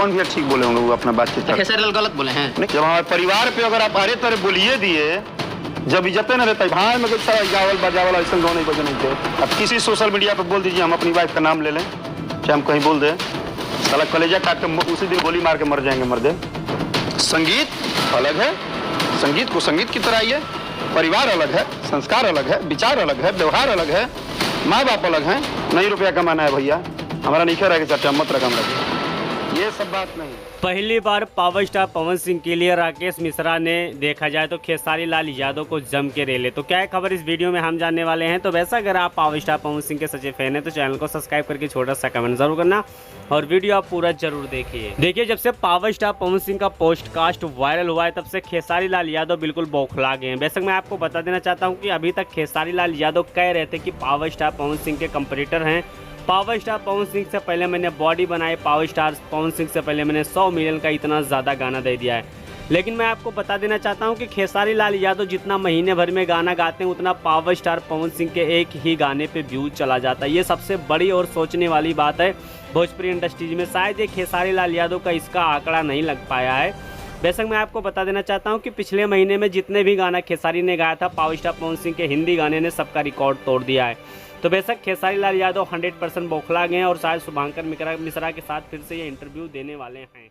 कौन भी ठीक बोले होंगे वो अपना बातचीत कर। खेसारी लाल गलत बोले हैं? नहीं, जब हमारे परिवार पे अगर आप अरे तरह बोलिए दिए, जब इज्जत न रहता है भाई में कुछ सारा गावल बजावल ऐसा गाँव नहीं बजे नहीं थे। अब किसी सोशल मीडिया पर बोल दीजिए हम अपनी वाइफ का नाम ले लें, चाहे हम कहीं बोल दें, साला कलेजा काट के उसी दिन गोली मार के मर जाएंगे मर्दे। संगीत अलग है, संगीत को संगीत की तरह आइए, परिवार अलग है, संस्कार अलग है, विचार अलग है, व्यवहार अलग है, माँ बाप अलग हैं। नहीं रुपया कमाना है भैया, हमारा नीचे रह के चर्चा मत रकम रखिए, ये सब बात नहीं। पहली बार पावर स्टार पवन सिंह के लिए राकेश मिश्रा ने देखा जाए तो खेसारी लाल यादव को जम के रेले। तो क्या है खबर इस वीडियो में हम जानने वाले हैं। तो वैसा अगर आप पावर स्टार पवन सिंह के सच्चे फैन हैं तो चैनल को सब्सक्राइब करके छोटा सा कमेंट जरूर करना और वीडियो आप पूरा जरूर देखिए। जब से पावर स्टार पवन सिंह का पोस्टकास्ट वायरल हुआ है तब से खेसारी लाल यादव बिल्कुल बौखला गए हैं। वैसे मैं आपको बता देना चाहता हूँ कि अभी तक खेसारी लाल यादव कह रहे थे कि पावर स्टार पवन सिंह के कंपटीटर हैं। पावर स्टार पवन सिंह से पहले मैंने बॉडी बनाई, पावर स्टार पवन सिंह से पहले मैंने 100 मिलियन का इतना ज़्यादा गाना दे दिया है। लेकिन मैं आपको बता देना चाहता हूं कि खेसारी लाल यादव जितना महीने भर में गाना गाते हैं उतना पावर स्टार पवन सिंह के एक ही गाने पे व्यूज चला जाता है। ये सबसे बड़ी और सोचने वाली बात है भोजपुरी इंडस्ट्रीज में। शायद ये खेसारी लाल यादव का इसका आंकड़ा नहीं लग पाया है। बेशक मैं आपको बता देना चाहता हूं कि पिछले महीने में जितने भी गाना खेसारी ने गाया था पावर स्टार पवन सिंह के हिंदी गाने ने सबका रिकॉर्ड तोड़ दिया है। तो बेशक खेसारी लाल यादव 100% बौखला गए हैं और शायद शुभांकर मिश्रा के साथ फिर से ये इंटरव्यू देने वाले हैं।